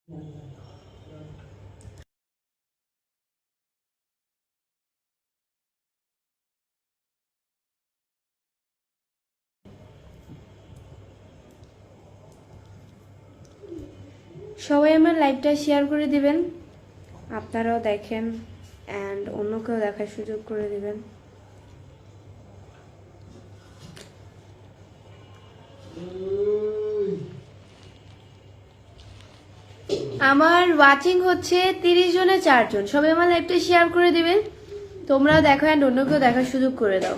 সবাই আমার লাইভটা শেয়ার করে দিবেন, আপনারাও দেখেন অ্যান্ড অন্যকেও দেখার সুযোগ করে দিবেন। আমার ওয়াচিং হচ্ছে 30 জনে 4 জন। সবাই আমার লাইভটা শেয়ার করে দিবেন, তোমরাও দেখো অ্যান্ড অন্যকেও দেখার সুযোগ করে দাও।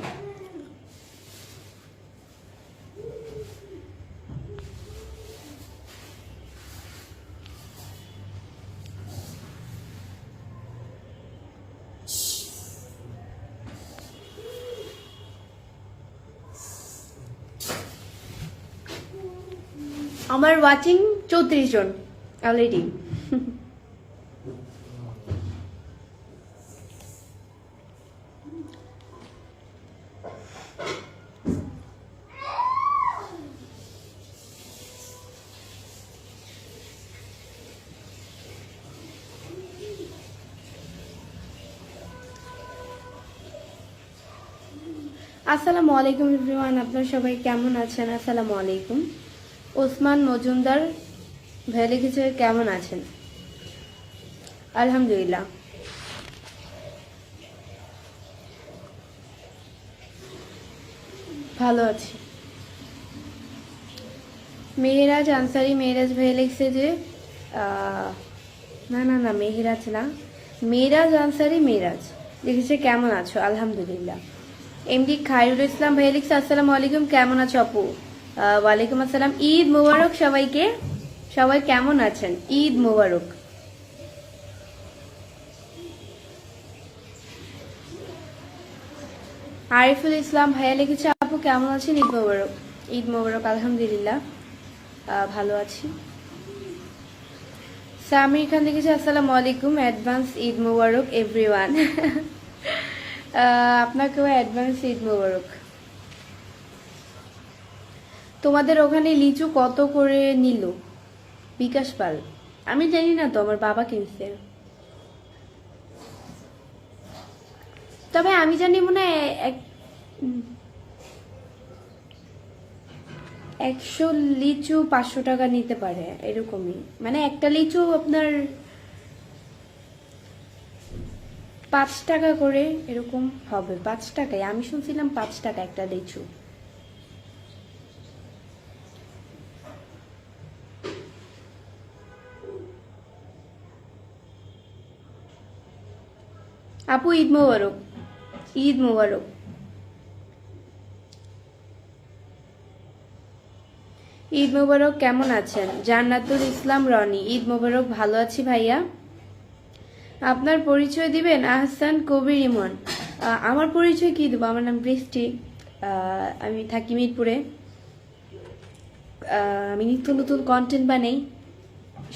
আমার ওয়াচিং 34 জন অলরেডি। আসসালামু আলাইকুম এভরিওয়ান, আপনারা সবাই কেমন আছেন? আসসালামু আলাইকুম। ওসমান মজুমদার ভাই লিখেছে কেমন আছেন? আলহামদুলিল্লাহ ভালো আছি। মেহেরাজ আনসারি, মেহেরাজ ভাই লিখছে যে না না না মেহেরাজ না, মেহেরাজ আনসারি মেহেরাজ লিখেছে কেমন আছো? আলহামদুলিল্লাহ। এমডি খায়রুল ইসলাম ভাই লিখছে আসসালামু আলাইকুম, কেমন আছো আপু? ওয়ালাইকুম আসসালাম। ঈদ মোবারক সবাইকে, সবাই কেমন আছেন? ঈদ মোবারক। আরিফুল ইসলাম ভাইয়া লিখেছে আপু কেমন আছেন? ঈদ মোবারক। ঈদ মোবারক, আলহামদুলিল্লাহ ভালো আছি। সামির খান লিখেছে আসসালামু আলাইকুম, অ্যাডভান্স ঈদ মোবারক এভরিওয়ান। আপনাকেও অ্যাডভান্স ঈদ মোবারক। তোমাদের ওখানে লিচু কত করে নিল? বিকাশ পাল, আমি জানি না তো, আমার বাবা কিনছে। তবে আমি জানি মনে হয় 100 লিচু 500 টাকা নিতে পারে, এরকমই। মানে একটা লিচু আপনার 5 টাকা করে এরকম হবে, 5 টাকায় আমি শুনছিলাম, 5 টাকা একটা লিচু। আপু ঈদ মোবারক, ঈদ মোবারক। ঈদ মোবারক, কেমন আছেন? জান্নাতুল ইসলাম রনি, ঈদ মোবারক, ভালো আছি ভাইয়া। আপনার পরিচয় দিবেন? আহসান কবির ইমন। আমার পরিচয় কি দেবো? আমার নাম বৃষ্টি, আমি থাকি মিরপুরে। আমি নিত্য নতুন কন্টেন্ট বানাই,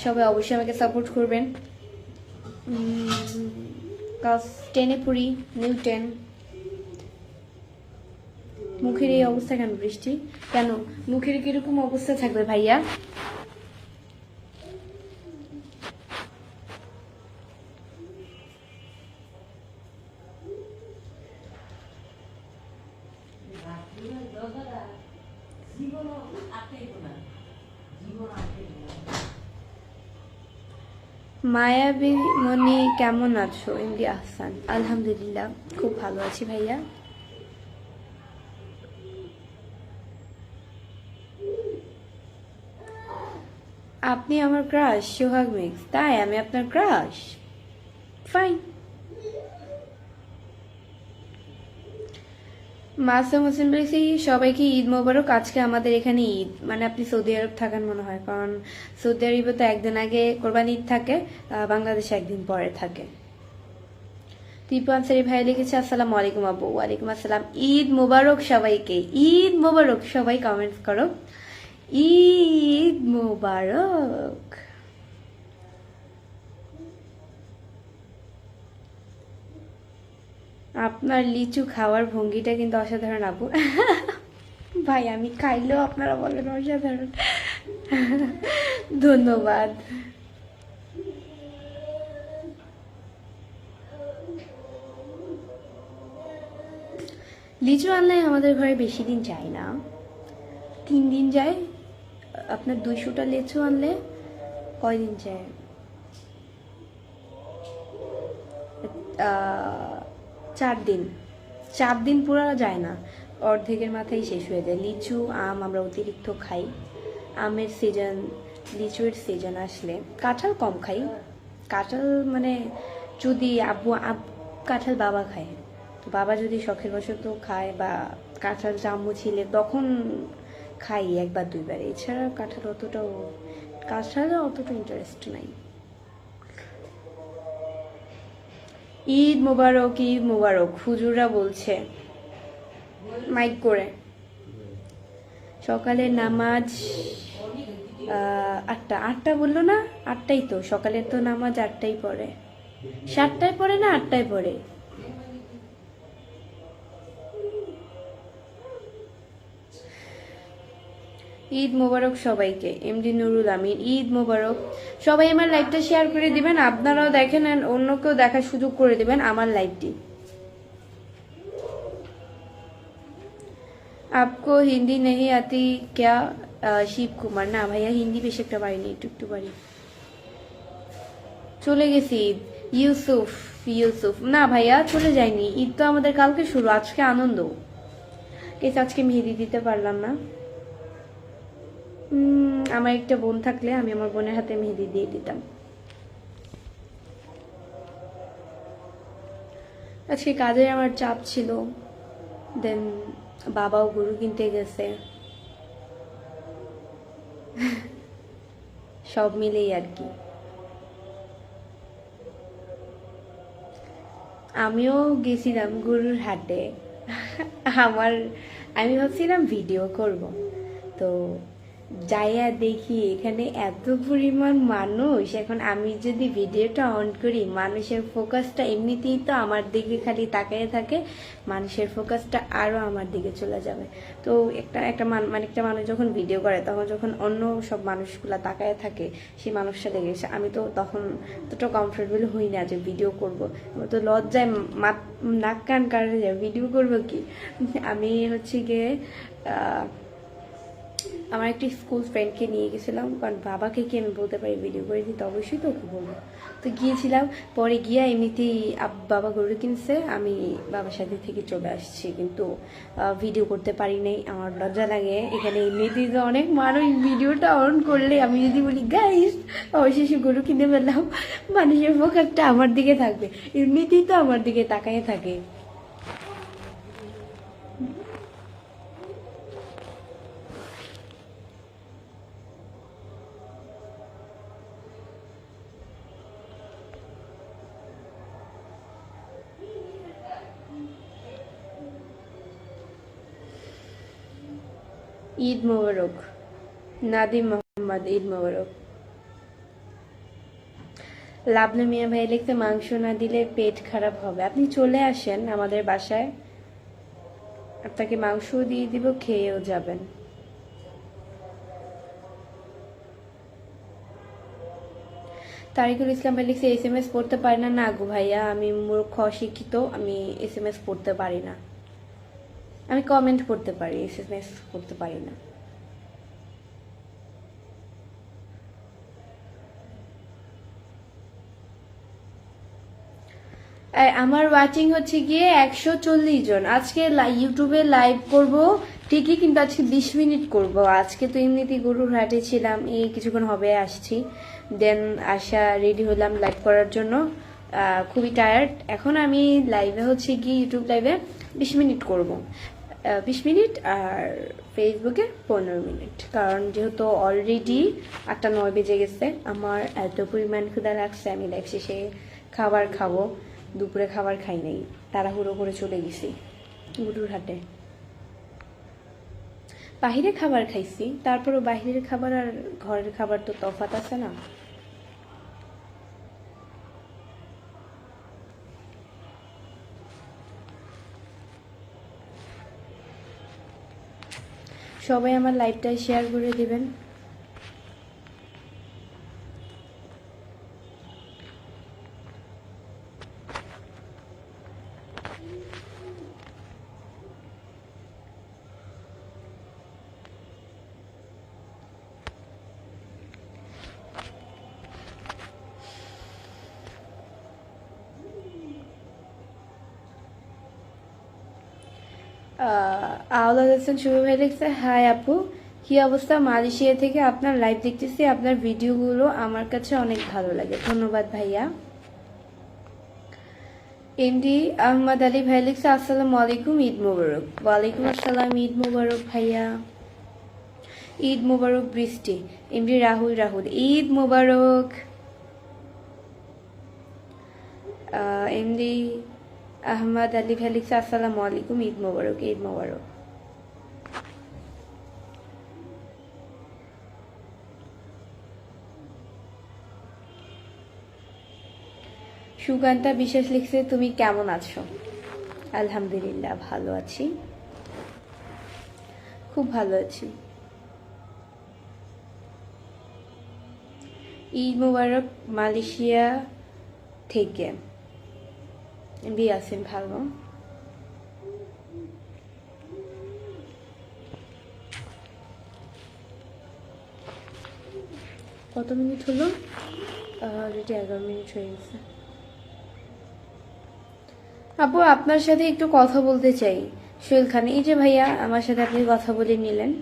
সবাই অবশ্যই আমাকে সাপোর্ট করবেন। ক্লাস 10-এ পড়ি, নিউ 10। মুখের এই অবস্থা কেন বৃষ্টি? কেন মুখের কিরকম অবস্থা থাকবে ভাইয়া? মায়াবী মনি কেমন আছো? এমডি আহসান, আলহামদুলিল্লাহ খুব ভালো আছি ভাইয়া। আপনি আমার ক্রাশ সোহাগ মিক্স, তাই আমি আপনার ক্রাশ? ফাইন। মাসুম হোসেন বলেছি সবাইকে ঈদ মোবারক। আজকে আমাদের এখানে ঈদ, মানে আপনি সৌদি আরব থাকেন মনে হয়, কারণ সৌদি আরবে তো একদিন আগে কোরবানি ঈদ থাকে, বাংলাদেশে একদিন পরে থাকে। টিপু আনসারি ভাই লিখেছে আসসালামু আলাইকুম আপু। ওয়ালাইকুম আসসালাম, ঈদ মোবারক সবাইকে, ঈদ মোবারক। সবাই কমেন্টস করো ঈদ মোবারক। আপনার লিচু খাওয়ার ভঙ্গিটা কিন্তু অসাধারণ আপু। ভাই আমি খাইলেও আপনারা বলেন অসাধারণ। ধন্যবাদ। লিচু আনলে আমাদের ঘরে বেশি দিন যায় না, 3 দিন যায়। আপনার 200টা লিচু আনলে কয়দিন যায়? 4 দিন। 4 দিন পুরো যায় না, অর্ধেকের মাথায় শেষ হয়ে যায়। লিচু আম আমরা অতিরিক্ত খাই, আমের সিজন, লিচুর সিজন আসলে। কাঁঠাল কম খাই, কাঁঠাল মানে যদি কাঁঠাল বাবা খায়, তো বাবা যদি শখের বশত খায় বা কাঁঠাল জাম্বু ছিলে তখন খাই 1 বা 2 বার, এছাড়া কাঁঠালে অতটা ইন্টারেস্ট নাই। ঈদ মোবারক, ঈদ মোবারক হুজুররা বলছে মাইক করে। সকালের নামাজ 8টা বললো না? 8টাই তো, সকালের তো নামাজ 8টায় পড়ে। 7টায় পড়ে না 8টায় পড়ে? ঈদ মোবারক সবাইকে। এমডি নুরুল আমিন, ঈদ মোবারক। সবাই আমার লাইভটা শেয়ার করে দিবেন, আপনারাও দেখেন, অন্যকেও দেখার সুযোগ করে দিবেন আমার লাইভটি। आपको हिंदी नहीं आती क्या? শিব কুমার, না ভাইয়া হিন্দি বেশি একটা পারিনি, একটু একটু পারি। চলে গেছি ঈদ। ইউসুফ, ইউসুফ না ভাইয়া চলে যায়নি, ঈদ তো আমাদের কালকে শুরু, আজকে আনন্দ। কেস আজকে মেহেদি দিতে পারলাম না। আমার একটা বোন থাকলে আমি আমার বোনের হাতে মেহেদি দিয়ে দিতাম। আজকে কাজে আমার চাপ ছিল, দেন বাবাও গরু কিনতে গেছে, সব মিলেই আর কি। আমিও গেছিলাম গরুর হাটে। আমি ভাবছিলাম ভিডিও করব, তো যাইয়া দেখি এখানে এত পরিমাণ মানুষ। এখন আমি যদি ভিডিওটা অন করি, মানুষের ফোকাসটা এমনিতেই তো আমার দিকে খালি তাকিয়ে থাকে, মানুষের ফোকাসটা আরও আমার দিকে চলে যাবে। তো একটা মানুষ যখন ভিডিও করে, তখন যখন অন্য সব মানুষগুলা তাকায় থাকে সেই মানুষটা দেখে, আমি তো তখন অতটা কমফোর্টেবল হই না যে ভিডিও করব। আমার তো লজ্জায় নাক কান কাটে যায়, ভিডিও করব কি। আমি হচ্ছে গিয়ে আমার একটি স্কুল ফ্রেন্ডকে নিয়ে গেছিলাম, কারণ বাবাকে কি আমি বলতে পারি ভিডিও করে দিতে, অবশ্যই তো ওকে বলবো। তো গিয়েছিলাম, পরে গিয়া এমনিতেই বাবা গরু কিনছে, আমি বাবার সাথে থেকে চলে আসছি, কিন্তু ভিডিও করতে পারি নাই, আমার লজ্জা লাগে। এখানে এমনিতেই তো অনেক মানুষ, ভিডিওটা অন করলে আমি যদি বলি গাইস অবশেষে গরু কিনে ফেললাম, মানুষের ফোকাসটা আমার দিকে থাকবে, এমনিতেই তো আমার দিকে তাকায় থাকে। ঈদ মোবারক নাদিম মোহাম্মদ, ঈদ মোবারক। লাবলু মিয়া ভাই লিখতে, মাংস না দিলে পেট খারাপ হবে, আপনি চলে আসেন আমাদের বাসায়, আপনাকে মাংসও দিয়ে দিব, খেয়েও যাবেন। তারিকুল ইসলাম ভাই লিখছে SMS পড়তে পারি না। না গো ভাইয়া, আমি মূর্খ অশিক্ষিত, আমি SMS পড়তে পারি না। আমি কমেন্ট করতে পারি, SMS করতে পারি না। আমার ওয়াচিং হচ্ছে গিয়ে 140 জন। আজকে ইউটিউবে লাইভ করব ঠিকই, কিন্তু আজকে 20 মিনিট করব। আজকে তো এমনিতেই গরুর হাটে ছিলাম, এই কিছুক্ষণ হবে আসছি, দেন আসা রেডি হলাম লাইভ করার জন্য। খুবই টায়ার্ড। এখন আমি লাইভে হচ্ছে গিয়ে ইউটিউব লাইভে 20 মিনিট করব, 20 মিনিট, আর ফেসবুকে 15 মিনিট, কারণ যেহেতু অলরেডি 8টা 9 বেজে গেছে, আমার এত পরিমাণ ক্ষুধা লাগছে, আমি লাইভ শেষে খাবার খাবো। দুপুরে খাবার খাই নাই, তাড়াহুড়ো করে চলে গেছি গরুর হাটে। বাহিরে খাবার খাইছি, তারপরও বাহিরের খাবার আর ঘরের খাবার তো তফাৎ আছে না। সবাই আমার লাইভটা শেয়ার করে দিবেন। আওলাদ হাসান শুভ ভাই লিখছে, হাই আপু, কি অবস্থা? মালয়েশিয়া থেকে আপনার লাইভ দেখতেছি, আপনার ভিডিওগুলো আমার কাছে অনেক ভালো লাগে, ধন্যবাদ ভাইয়া। এমডি আহমদ আলী ভাই লিখছে, আসসালামু আলাইকুম, ঈদ মোবারক। ওয়ালাইকুম আসসালাম, ঈদ মোবারক ভাইয়া, ঈদ মোবারক বৃষ্টি। এমডি রাহুল ঈদ মোবারক। এমডি আহমদ আলী ভাই লিখছে, আসসালামু আলাইকুম, ঈদ মোবারক, ঈদ মোবারক। সুকান্তা বিশ্বাস লিখছে, তুমি কেমন আছো? আলহামদুলিল্লাহ ভালো আছি, খুব ভালো আছি। ঈদ মোবারক মালয়েশিয়া থেকে বি আছেন, ভালো। কত মিনিট হলো? অলরেডি 11 মিনিট হয়ে গেছে। আপু আপনার সাথে একটু কথা বলতে চাই। সোহেল খান, এই যে ভাইয়া, আমার সাথে আপনি কথা বলে নিলেন।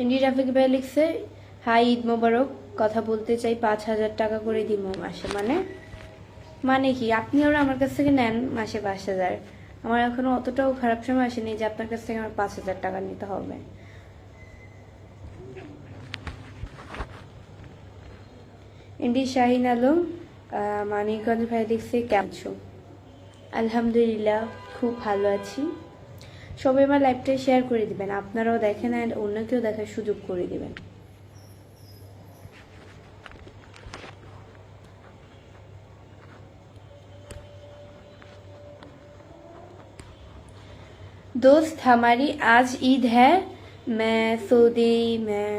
এমডি রাফিক ভাই লিখছে, হাই ঈদ মোবারক, কথা বলতে চাই, 5,000 টাকা করে দিব মাসে। মানে কি? আপনি ওরা আমার কাছ থেকে নেন মাসে 5,000, আমার এখনো অতটাও খারাপ সময় আসেনি যে আপনার কাছ থেকে আমার 5,000 টাকা নিতে হবে। এমডি শাহিন আলম মানিকগঞ্জ ভাই লিখছে, কেমন আছো? আলহামদুলিল্লাহ খুব ভালো আছি। সবাই আমার লাইভটা শেয়ার করে দিবেন, আপনারাও দেখেন আর অন্যকেও দেখার সুযোগ করে দিবেন। दोस्त हमारी आज ईद है, मैं सऊदी में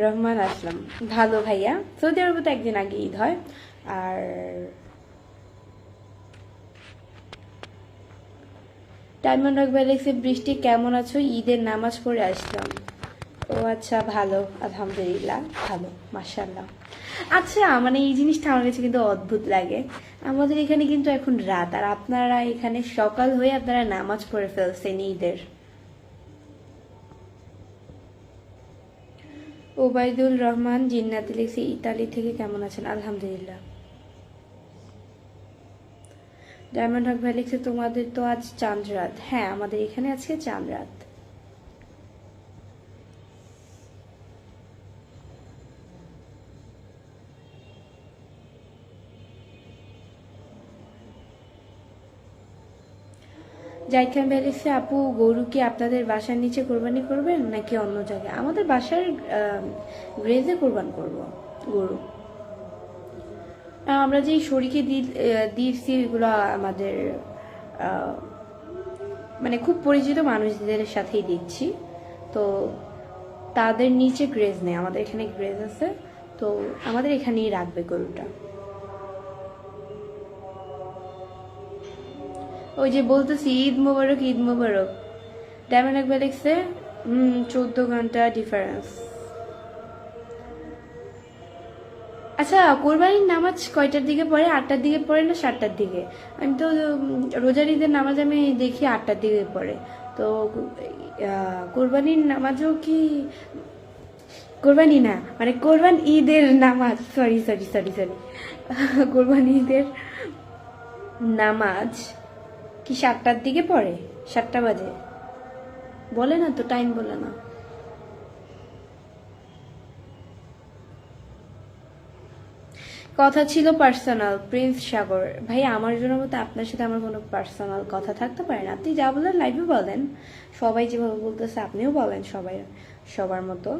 রহমান আসলাম, ভালো ভাইয়া। সৌদি আরবে তো একদিন আগে ঈদ হয়। আর ডায়মন্ড রকবাই লিখছে, বৃষ্টি কেমন আছো? ঈদের নামাজ পড়ে আসলাম। ও আচ্ছা, ভালো, আলহামদুলিল্লাহ ভালো, মাশাআল্লাহ। আচ্ছা, মানে এই জিনিসটা আমার কাছে কিন্তু অদ্ভুত লাগে। আমাদের এখানে কিন্তু এখন রাত, আর আপনারা এখানে সকাল হয়ে আপনারা নামাজ পড়ে ফেলছেন ঈদের। ওবায়দুল রহমান জিন্নাতি লিখছে, ইতালি থেকে কেমন আছেন? আলহামদুলিল্লাহ। ডায়মন্ড হক ভাই লিখছে, তোমাদের তো আজ চাঁদ রাত। হ্যাঁ, আমাদের এখানে আজকে চাঁদ রাত। জাহিদ খান ভাই লিখছে, আপু গরু কি আপনাদের বাসার নিচে কোরবানি করবেন নাকি অন্য জায়গায়? আমাদের বাসার গ্রেজে কোরবান করব গরু। আমরা যে শরীকে দিয়েছি এগুলো আমাদের মানে খুব পরিচিত মানুষদের সাথেই দিচ্ছি, তো তাদের নিচে গ্রেজ নেই, আমাদের এখানে গ্রেজ আছে, তো আমাদের এখানেই রাখবে গরুটা। ওই যে বলতেছি, ঈদ মোবারক, ঈদ মোবারক। ডায়মন্ড একবার লিখছে, 14 ঘন্টা ডিফারেন্স। আচ্ছা, কোরবানির নামাজ কয়টার দিকে পড়ে? 8টার দিকে পড়ে না 7টার দিকে? আমি তো রোজার ঈদের নামাজ আমি দেখি 8টার দিকে পড়ে। তো কোরবানির নামাজও কি, কোরবানি না মানে কোরবান ঈদের নামাজ, সরি সরি সরি সরি, কোরবানি ঈদের নামাজ কি 7টার দিকে পড়ে? 7টা বাজে বলে না তো, টাইম বলে না। কথা ছিল পার্সোনাল। প্রিন্স সাগর ভাই, আমার জন্য মতো আপনার সাথে আমার কোনো পার্সোনাল কথা থাকতে পারে না। আপনি যা বলেন লাইভে বলেন, সবাই যেভাবে বলতেছে আপনিও বলেন, সবাই সবার মতো।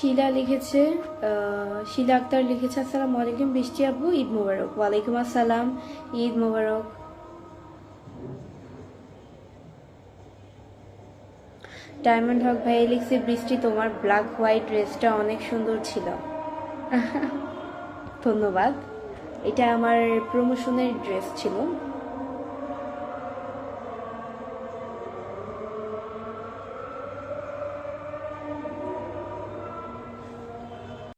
শিলা লিখেছে, শিলা আক্তার লিখেছে আসসালামু আলাইকুম বৃষ্টি আপু, ঈদ মোবারক। ওয়ালাইকুম আসসালাম, ঈদ মোবারক। ডায়মন্ড হক ভাই লিখছে বৃষ্টি তোমার ব্ল্যাক হোয়াইট ড্রেসটা অনেক সুন্দর ছিল। ধন্যবাদ। এটা আমার প্রমোশনের ড্রেস ছিল।